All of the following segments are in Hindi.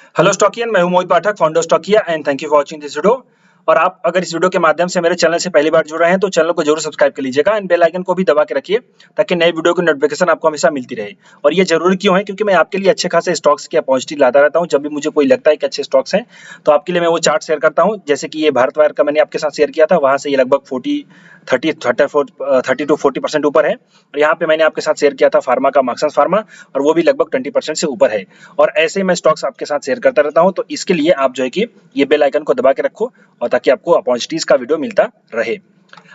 हेलो स्टॉकियन, मैं हूं Mohit Pathak, founder Stockia and thank you for watching this video. और आप अगर इस वीडियो के माध्यम से मेरे चैनल से पहली बार जुड़ रहे हैं तो चैनल को जरूर सब्सक्राइब कर लीजिएगा एंड बेल आइकन को भी दबा के रखिए ताकि नए वीडियो की नोटिफिकेशन आपको हमेशा मिलती रहे। और ये जरूरी क्यों है, क्योंकि मैं आपके लिए अच्छे खासे स्टॉक्स की अपॉर्चुनिटी लाता रहता हूँ। जब भी मुझे कोई लगता है कि अच्छे स्टॉक्स हैं तो आपके लिए मैं वो चार्ट शेयर करता हूँ। जैसे कि ये भारत वायर का मैंने आपके साथ शेयर किया था, वहां से ये लगभग 30 to 40% ऊपर है। और यहाँ पे मैंने आपके साथ शेयर किया था फार्मा का, मार्क्संस फार्मा, और वो भी लगभग 20% से ऊपर है। और ऐसे ही मैं स्टॉक्स आपके साथ शेयर करता रहता हूँ। तो इसके लिए आप जो है कि ये बेल आइकन को दबा के रखो और ताकि आपको अपॉर्चुनिटीज का वीडियो मिलता रहे।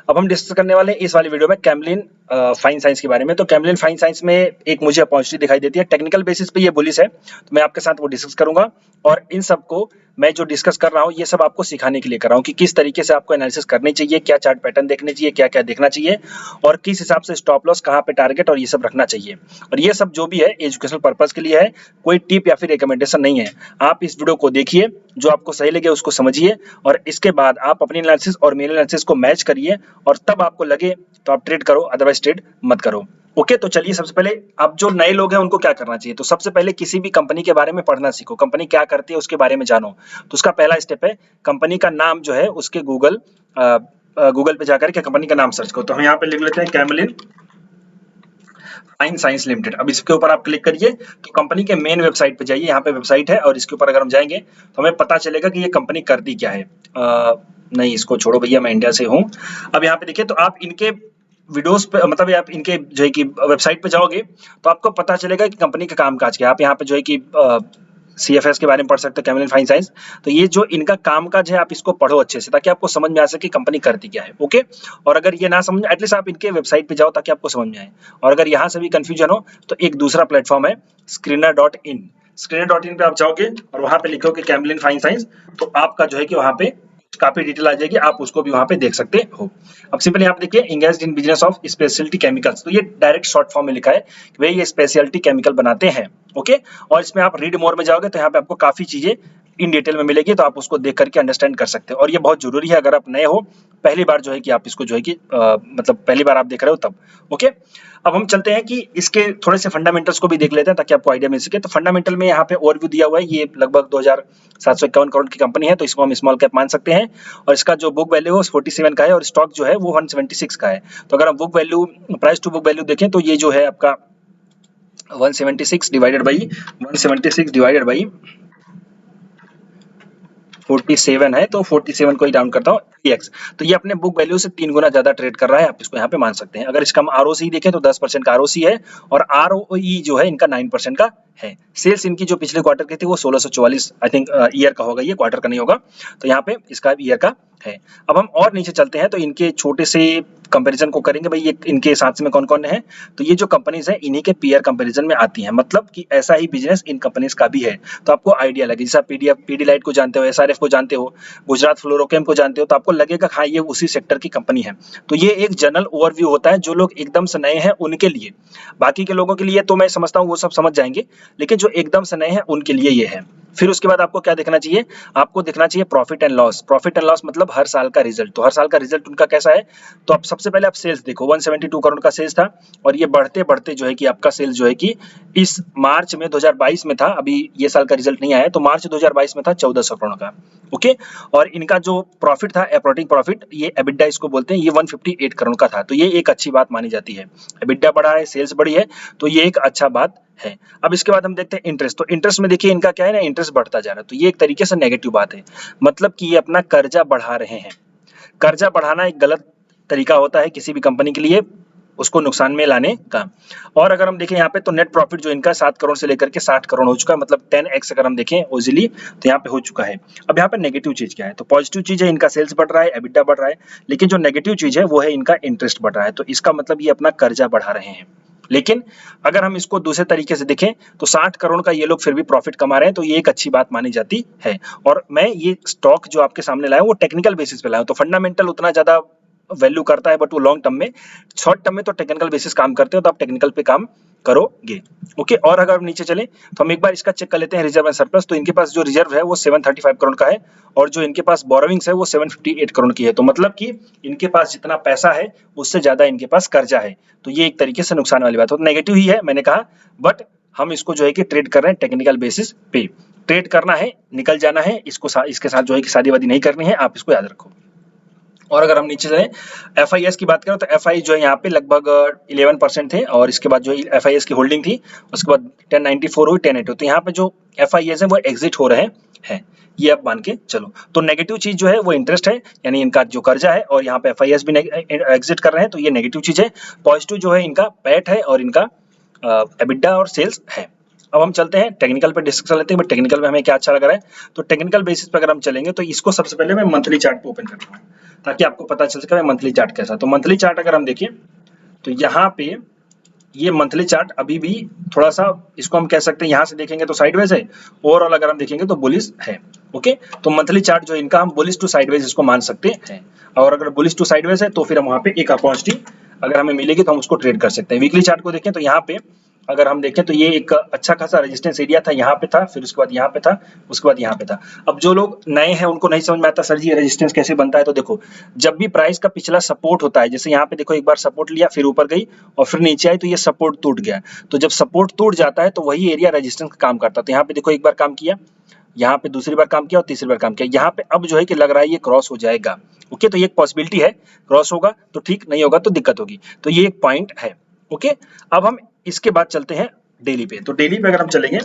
अब हम डिस्कस करने वाले हैं इस वाली वीडियो में कैमलिन फाइन साइंस के बारे में। तो कैमलिन फाइन साइंस में एक मुझे अपॉर्चुनिटी दिखाई देती है, टेक्निकल बेसिस पे ये बुलिश है, तो मैं आपके साथ वो डिस्कस करूंगा। और इन सबको मैं जो डिस्कस कर रहा हूँ ये सब आपको सिखाने के लिए कर रहा हूँ कि किस तरीके से आपको एनालिसिस करनी चाहिए, क्या चार्ट पैटर्न देखने चाहिए, क्या क्या देखना चाहिए, और किस हिसाब से स्टॉप लॉस, कहाँ पे टारगेट और ये सब रखना चाहिए। और ये सब जो भी है एजुकेशनल पर्पज के लिए है, कोई टिप या फिर रिकमेंडेशन नहीं है। आप इस वीडियो को देखिए, जो आपको सही लगे उसको समझिए, और इसके बाद आप अपनी एनालिसिस और मेरे एनालिसिस को मैच करिए, और तब आपको लगे तो आप ट्रेड करो, अदरवाइज ट्रेड मत करो। ओके, तो चलिए सबसे पहले अब जो नए लोग हैं उनको क्या करना चाहिए। तो सबसे पहले किसी भी कंपनी के बारे में पढ़ना सीखो, कंपनी क्या करती है उसके बारे में जानो। तो उसका पहला स्टेप है कंपनी का नाम जो है उसके गूगल पे जाकर के कंपनी का नाम सर्च करो। तो हम यहाँ पे लिख लेते हैं कैमलिन फाइन साइंस लिमिटेड। अब इसके ऊपर आप क्लिक करिए तो कंपनी के मेन वेबसाइट पे जाइए, यहाँ पे वेबसाइट है, और इसके ऊपर अगर हम जाएंगे तो हमें पता चलेगा कि ये कंपनी करती क्या है। नहीं, इसको छोड़ो भैया, मैं इंडिया से हूँ। अब यहाँ पे देखिए तो आप इनके वीडियोस पे, मतलब आप इनके जो है कि वेबसाइट पे जाओगे तो आपको पता चलेगा कि कंपनी का कामकाज क्या है। आप यहाँ पे जो है कि CFS के बारे में पढ़ सकते हैं, कैमलिन फाइन साइंस। तो ये जो इनका कामकाज है आप इसको पढ़ो अच्छे से, ताकि आपको समझ में आ सके कंपनी करती क्या है। ओके, और अगर ये ना समझ, एटलीस्ट आप इनके वेबसाइट पे जाओ ताकि आपको समझ में आए। और अगर यहाँ से भी कंफ्यूजन हो तो एक दूसरा प्लेटफॉर्म है screener.in। screener.in पे आप जाओगे और वहां पे लिखोगे कैमलिन फाइन साइंस, तो आपका जो है कि वहां पे काफी डिटेल आ जाएगी, आप उसको भी वहां पे देख सकते हो। अब सिंपली यहाँ पे देखिए engaged in business of speciality chemicals, तो ये डायरेक्ट शॉर्ट फॉर्म में लिखा है कि भाई ये स्पेशलिटी केमिकल बनाते हैं। ओके, और इसमें आप रीड मोर में जाओगे तो यहाँ पे आपको काफी चीजें इन डिटेल में मिलेगी, तो आप उसको देख करके अंडरस्टैंड कर सकते हो। और ये बहुत जरूरी है अगर आप नए हो, पहली बार जो है कि आप इसको जो है कि मतलब पहली बार आप देख रहे हो तब। ओके, अब हम चलते हैं कि इसके थोड़े से फंडामेंटल्स को भी देख लेते हैं ताकि आपको आइडिया मिल सके। तो फंडामेंटल में यहाँ पे ओवरव्यू दिया हुआ है, ये लगभग 2751 करोड़ की कंपनी है, तो इसको हम स्मॉल कैप मान सकते हैं। और इसका जो बुक वैल्यू है 47 का है, और स्टॉक जो है वो 176 का है। तो अगर हम book value, price to book value देखें तो ये जो है आपका 176 डिवाइडेड बाई 47 है, तो 47 को ही राउंड करता हूँ 3x। तो ये अपने बुक वैल्यू से 3 गुना ज्यादा ट्रेड कर रहा है, आप इसको यहाँ पे मान सकते हैं। अगर इसका हम ROC देखें तो 10% का ROC है, और ROE जो है इनका 9% का है। सेल्स इनकी जो पिछले क्वार्टर की थी वो 1644 आई थिंक ईयर का होगा, ये क्वार्टर का नहीं होगा, तो यहाँ पे इसका ईयर का है। अब हम और नीचे चलते हैं तो इनके छोटे से कंपैरिजन को करेंगे, भाई ये इनके साथ में कौन कौन है। तो ये जो कंपनीज है इन्हीं के पीयर कंपैरिजन में आती हैं, मतलब कि ऐसा ही बिजनेस इन कंपनीज का भी है, तो आपको आइडिया लगे। जैसे पीडीलाइट को जानते हो, SRF को जानते हो, गुजरात फ्लोरोकेम को जानते हो, तो आपको लगेगा हाँ ये उसी सेक्टर की कंपनी है। तो ये एक जनरल ओवरव्यू होता है जो लोग एकदम से नए हैं उनके लिए। बाकी के लोगों के लिए तो मैं समझता हूँ वो सब समझ जाएंगे, लेकिन जो एकदम से नए हैं उनके लिए ये है। फिर उसके बाद आपको क्या देखना चाहिए, आपको देखना चाहिए profit and loss. Profit and loss मतलब हर साल का रिजल्ट। तो हर साल का रिजल्ट उनका कैसा है, तो आप सबसे पहले आप सेल्स देखो, 172 करोड़ का सेल्स था, और ये बढ़ते बढ़ते जो है कि आपका सेल्स जो है कि इस मार्च में 2022 में था, अभी ये साल का रिजल्ट नहीं आया है, तो मार्च 2022 में था 1400 करोड़ का। ओके, और इनका जो प्रॉफिट था, ऑपरेटिंग प्रॉफिट, ये एबिडा इसको बोलते हैं, ये 158 करोड़ का था। तो ये एक अच्छी बात मानी जाती है, एबिडा बढ़ा है, सेल्स बढ़ी है, तो ये एक अच्छा बात है। अब इसके बाद हम देखते हैं इंटरेस्ट। तो इंटरेस्ट में देखिए इनका क्या है ना, इंटरेस्ट बढ़ता जा रहा है, तो ये एक तरीके से नेगेटिव बात है, मतलब कि ये अपना कर्जा बढ़ा रहे हैं। कर्जा बढ़ाना एक गलत तरीका होता है किसी भी कंपनी के लिए, उसको नुकसान में लाने का। और अगर हम देखें यहाँ पे तो नेट प्रॉफिट जो इनका 7 करोड़ से लेकर के 60 करोड़ हो चुका है, मतलब 10x अगर हम देखें इजीली तो यहाँ पे हो चुका है। अब यहाँ पे नेगेटिव चीज क्या है, तो पॉजिटिव चीज है इनका सेल्स बढ़ रहा है, एबिटा बढ़ रहा है, लेकिन जो नेगेटिव चीज है वो है इनका इंटरेस्ट बढ़ रहा है। तो इसका मतलब ये अपना कर्जा बढ़ा रहे हैं। लेकिन अगर हम इसको दूसरे तरीके से देखें तो 60 करोड़ का ये लोग फिर भी प्रॉफिट कमा रहे हैं, तो ये एक अच्छी बात मानी जाती है। और मैं ये स्टॉक जो आपके सामने लाया हूं वो टेक्निकल बेसिस पे लाया हूं, तो फंडामेंटल उतना ज्यादा वैल्यू करता है, बट वो लॉन्ग टर्म में, शॉर्ट टर्म में तो टेक्निकल बेसिस काम करते हो, तो आप टेक्निकल पे काम करोगे। ओके, और अगर नीचे चले तो हम एक बार इसका चेक कर लेते हैं रिजर्व एंड सरप्लस। तो इनके पास जो रिजर्व है वो 735 करोड़ का है, और जो इनके पास बोरोविंग्स है वो 758 करोड़ की है। तो मतलब कि इनके पास जितना पैसा है उससे ज्यादा इनके पास कर्जा है, तो ये एक तरीके से नुकसान वाली बात है। तो नेगेटिव ही है मैंने कहा, बट हम इसको जो है कि ट्रेड कर रहे हैं टेक्निकल बेसिस पे। ट्रेड करना है, निकल जाना है, इसके साथ जो है कि शादी वादी नहीं करनी है, आप इसको याद रखो। और अगर हम नीचे जाए FIS की बात करें तो FI जो है यहाँ पे लगभग 11% थे, और इसके बाद जो FIS की होल्डिंग थी उसके बाद 1094 हुई, 1080। तो यहाँ पे जो FIS है वो एग्जिट हो रहे हैं, ये आप मान के चलो। तो नेगेटिव चीज जो है वो इंटरेस्ट है, यानी इनका जो कर्जा है, और यहाँ पे FIS भी एग्जिट कर रहे हैं, तो ये नेगेटिव चीज है। पॉजिटिव जो है इनका पैट है और इनका एबिडा और सेल्स है। अब हम चलते हैं टेक्निकल पे डिस्कस कर लेते हैं, बट टेक्निकल में हमें क्या अच्छा लग रहा है। तो टेक्निकल बेसिस पे अगर हम चलेंगे तो इसको सबसे पहले मैं मंथली चार्ट पे ओपन करता हूँ ताकि आपको पता चल सके मंथली चार्ट कैसा। तो मंथली चार्ट अगर हम देखें तो यहाँ पे ये मंथली चार्ट अभी भी थोड़ा सा, इसको हम कह सकते हैं यहाँ से देखेंगे तो साइडवेज है, ओवरऑल अगर हम देखेंगे तो बुलिश है। ओके, तो मंथली चार्ट जो इनका हम बुलिश टू साइडवेज इसको मान सकते हैं, और अगर बुलिश टू साइडवेज है तो फिर हम वहाँ पे एक अपॉर्चुनिटी अगर हमें मिलेगी तो हम उसको ट्रेड कर सकते हैं। वीकली चार्ट को देखें तो यहाँ पे अगर हम देखें तो ये एक अच्छा खासा रेजिस्टेंस एरिया था, यहाँ पे था, फिर उसके बाद यहाँ पे था, उसके बाद यहाँ पे था। अब जो लोग नए हैं उनको नहीं समझ में आता सर जी ये रेजिस्टेंस कैसे बनता है, तो देखो जब भी प्राइस का पिछला सपोर्ट होता है, जैसे यहाँ पे देखो एक बार सपोर्ट लिया फिर ऊपर गई और फिर नीचे आई तो ये सपोर्ट टूट गया, तो जब सपोर्ट टूट जाता है तो वही एरिया रेजिस्टेंस का काम करता है। तो यहाँ पे देखो एक बार काम किया, यहाँ पे दूसरी बार काम किया और तीसरी बार काम किया, यहाँ पे अब जो है कि लग रहा है ये क्रॉस हो जाएगा। ओके, तो ये एक पॉसिबिलिटी है, क्रॉस होगा तो ठीक, नहीं होगा तो दिक्कत होगी, तो ये एक पॉइंट है। ओके, अब हम इसके बाद चलते हैं डेली पे। तो डेली पे अगर हम चलेंगे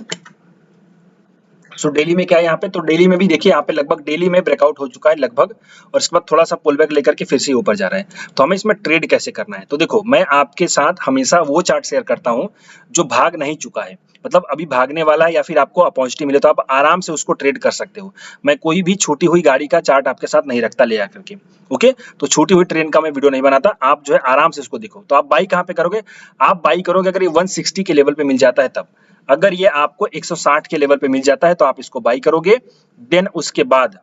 सो डेली में क्या है यहाँ पे, तो डेली में भी देखिए यहाँ पे लगभग डेली में ब्रेकआउट हो चुका है लगभग, और इसके बाद थोड़ा सा पुल बैक लेकर के फिर से ऊपर जा रहा है। तो हमें इसमें ट्रेड कैसे करना है, तो देखो मैं आपके साथ हमेशा वो चार्ट शेयर करता हूँ जो भाग नहीं चुका है, मतलब अभी भागने वाला है या फिर आपको अपॉर्चुनिटी मिले तो आप आराम से उसको ट्रेड कर सकते हो। मैं कोई भी छूटी हुई गाड़ी का चार्ट आपके साथ नहीं रखता ले आकर के। ओके, तो छूटी हुई ट्रेन का मैं वीडियो नहीं बनाता, आप जो है आराम से इसको देखो। तो आप बाई कहाँ पे करोगे, आप बाई करोगे अगर ये 160 के लेवल पे मिल जाता है तब, अगर ये आपको 160 के लेवल पे मिल जाता है तो आप इसको बाई करोगे। देन उसके बाद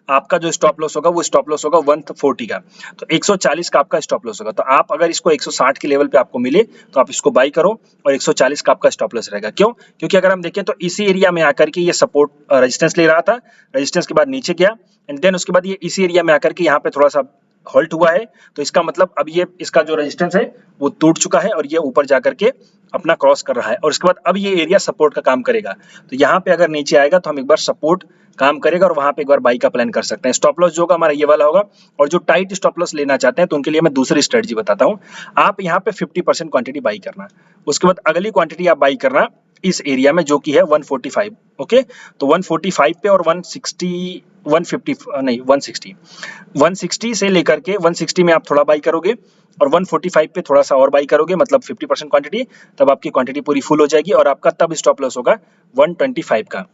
आपका जो स्टॉप लॉस होगा वो स्टॉप लॉस होगा 140 का, तो 140 का आपका स्टॉप लॉस होगा। तो आप अगर इसको 160 के लेवल पे आपको मिले तो आप इसको बाई करो, और 140 का आपका स्टॉप लॉस रहेगा। क्यों, क्योंकि अगर हम देखें तो इसी एरिया में आकर के ये सपोर्ट रेजिस्टेंस ले रहा था, रेजिस्टेंस के बाद नीचे गया, एंड देन उसके बाद ये इसी एरिया में आकर के यहाँ पे थोड़ा सा हॉल्ट हुआ है, तो इसका मतलब अब ये इसका जो रेजिस्टेंस है वो टूट चुका है और ये ऊपर जाकर के अपना क्रॉस कर रहा है, और उसके बाद अब ये एरिया सपोर्ट का काम करेगा। तो यहाँ पे अगर नीचे आएगा तो हम एक बार सपोर्ट काम करेगा और वहां पे एक बार बाई का प्लान कर सकते हैं। स्टॉप लॉस जो होगा हमारा ये वाला होगा, और जो टाइट स्टॉप लॉस लेना चाहते हैं तो उनके लिए मैं दूसरी स्ट्रेटजी बताता हूँ। आप यहाँ पे 50% क्वांटिटी बाई करना, उसके बाद अगली क्वांटिटी आप बाई करना इस एरिया में जो कि है 145। ओके, तो 145 पे और 160 150 नहीं 160 से लेकर के 160 में आप थोड़ा बाई करोगे और 145 पे थोड़ा सा और बाई करोगे, मतलब 50% क्वांटिटी, तब आपकी क्वांटिटी पूरी फुल हो जाएगी और आपका तब स्टॉप लॉस होगा 125 का।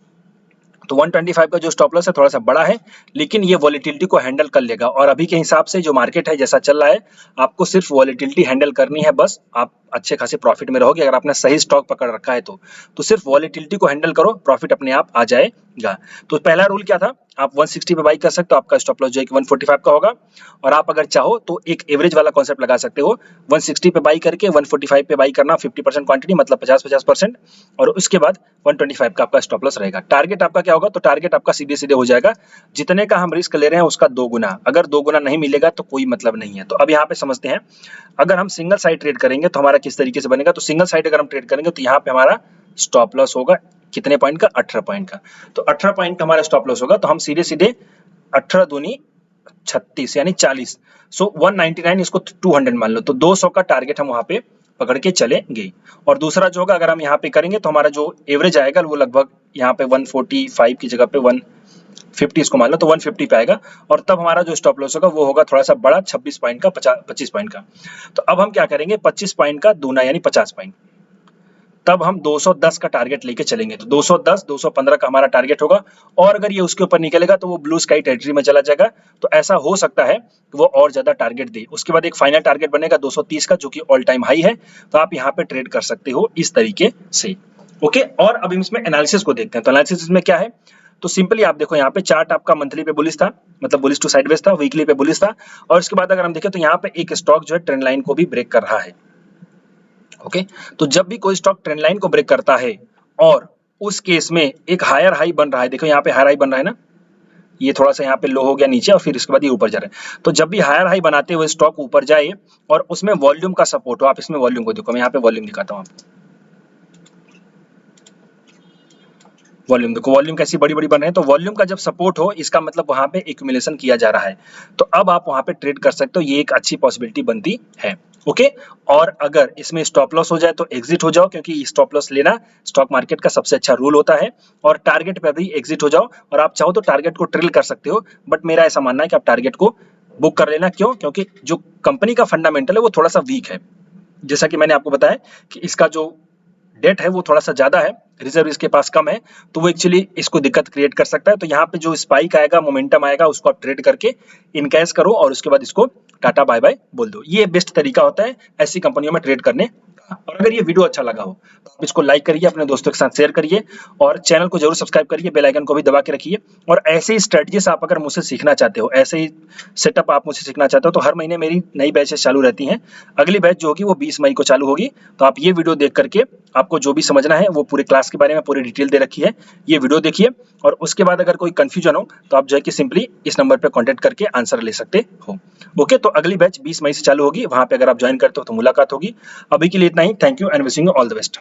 तो 125 का जो स्टॉप लॉस है थोड़ा सा बड़ा है, लेकिन ये वॉलेटिलिटी को हैंडल कर लेगा, और अभी के हिसाब से जो मार्केट है जैसा चल रहा है आपको सिर्फ वॉलेटिलिटी हैंडल करनी है, बस आप अच्छे खासे प्रॉफिट में रहोगे अगर आपने सही स्टॉक पकड़ रखा है तो सिर्फ वॉलेटिलिटी को हैंडल करो, प्रॉफिट अपने आप आ जाएगा। तो पहला रूल क्या था, आप 160 पे बाई कर सकते हो, आपका स्टॉप लॉस जो है 145 का होगा, और आप अगर चाहो तो एक एवरेज वाला कॉन्सेप्ट लगा सकते हो, 160 पे बाई करके 145 पे बाई करना, 50% क्वांटिटी मतलब 50-50%, और उसके बाद 125 का आपका स्टॉप लॉस रहेगा। टारगेट आपका क्या होगा, तो टारगेट आपका सीधे सीधे हो जाएगा जितने का हम रिस्क ले रहे हैं उसका 2 गुना, अगर 2 गुना नहीं मिलेगा तो कोई मतलब नहीं है। तो अब यहाँ पे समझते हैं, अगर हम सिंगल साइड ट्रेड करेंगे तो हमारा किस तरीके से बनेगा। तो सिंगल साइड अगर हम ट्रेड करेंगे तो यहाँ पे हमारा स्टॉप लॉस होगा कितने पॉइंट का, 18 पॉइंट का। तो 18 पॉइंट का हमारा स्टॉप लॉस होगा, तो हम सीधे सीधे 18 दूनी 36 यानी 40, सो 199 इसको 200 मान लो, तो 200 का टारगेट हम वहां पे पकड़ के चलेंगे। और दूसरा जो होगा अगर हम यहाँ पे करेंगे तो हमारा जो एवरेज आएगा वो लगभग यहाँ पे 145 की जगह पे 150 इसको मान लो, तो 150 पे आएगा, और तब हमारा जो स्टॉप लॉस होगा वो होगा थोड़ा सा बड़ा 26 पॉइंट का, 25 पॉइंट का। तो अब हम क्या करेंगे, 25 पॉइंट का दूना यानी 50 पॉइंट, तब हम 210 का टारगेट लेके चलेंगे। तो 210 215 का हमारा टारगेट होगा, और अगर ये उसके ऊपर निकलेगा तो वो ब्लू स्काई टेरिटरी में चला जाएगा, तो ऐसा हो सकता है कि वो और ज्यादा टारगेट दे। उसके बाद एक फाइनल टारगेट बनेगा 230 का जो कि ऑल टाइम हाई है, तो आप यहाँ पे ट्रेड कर सकते हो इस तरीके से। ओके, और अब इसमें एनालिसिस को देखते हैं। तो एनालिसिस में क्या है, तो सिंपली आप देखो यहाँ पे चार्ट आपका मंथली पे बुलिश था, मतलब बुलिश टू साइडवेज था, वीकली पे बुलिश था, और उसके बाद अगर हम देखें तो यहाँ पे एक स्टॉक जो है ट्रेंड लाइन को भी ब्रेक कर रहा है। ओके, तो जब भी कोई स्टॉक ट्रेंड लाइन को ब्रेक करता है और उस केस में एक हायर हाई बन रहा है, देखो यहाँ पे हायर हाई बन रहा है ना, ये थोड़ा सा यहाँ पे लो हो गया नीचे और फिर इसके बाद ये ऊपर जा रहा है, तो जब भी हायर हाई बनाते हुए स्टॉक ऊपर जाए और उसमें वॉल्यूम का सपोर्ट हो, आप इसमें वॉल्यूम को देखो, मैं यहाँ पे वॉल्यूम दिखाता हूँ आपको। वॉल्यूम देखो, वॉल्यूम कैसी बड़ी बड़ी बन रहे हैं, तो वॉल्यूम का जब सपोर्ट हो इसका मतलब वहां पे एक्यूमुलेशन किया जा रहा है, तो अब आप वहां पे ट्रेड कर सकते हो, ये एक अच्छी पॉसिबिलिटी बनती है। ओके, और अगर इसमें स्टॉप लॉस हो जाए तो एग्जिट हो जाओ, क्योंकि स्टॉप लॉस लेना स्टॉक मार्केट का सबसे अच्छा रूल होता है, और टारगेट पे भी एग्जिट हो जाओ, और आप चाहो तो टारगेट को ट्रिल कर सकते हो, बट मेरा ऐसा मानना है कि आप टारगेट को बुक कर लेना। क्यों? क्योंकि जो कंपनी का फंडामेंटल है वो थोड़ा सा वीक है, जैसा कि मैंने आपको बताया कि इसका जो डेट है वो थोड़ा सा ज्यादा है, रिजर्व इसके पास कम है, तो वो एक्चुअली इसको दिक्कत क्रिएट कर सकता है। तो यहाँ पे जो स्पाइक आएगा, मोमेंटम आएगा, उसको आप ट्रेड करके इनकैश करो और उसके बाद इसको टाटा बाय बाय बोल दो। ये बेस्ट तरीका होता है ऐसी कंपनियों में ट्रेड करने का। और अगर ये वीडियो अच्छा लगा हो तो आप इसको लाइक करिए, अपने दोस्तों के साथ शेयर करिए, और चैनल को जरूर सब्सक्राइब करिए, बेल आइकन को भी दबा के रखिए। और ऐसे ही स्ट्रेटजीज आप अगर मुझसे सीखना चाहते हो, ऐसे ही सेटअप आप मुझसे सीखना चाहते हो, तो हर महीने मेरी नई बैचेस चालू रहती हैं। अगली बैच जो होगी वो 20 मई को चालू होगी, तो आप ये वीडियो देख करके आपको जो भी समझना है, वो पूरे क्लास के बारे में पूरी डिटेल दे रखी है, ये वीडियो देखिए। और उसके बाद अगर कोई कंफ्यूजन हो तो आप जो है कि सिंपली इस नंबर पे कांटेक्ट करके आंसर ले सकते हो। ओके, तो अगली बैच 20 मई से चालू होगी, वहां पे अगर आप ज्वाइन करते हो तो मुलाकात होगी। अभी के लिए इतना ही। Thank you and wishing you all the best.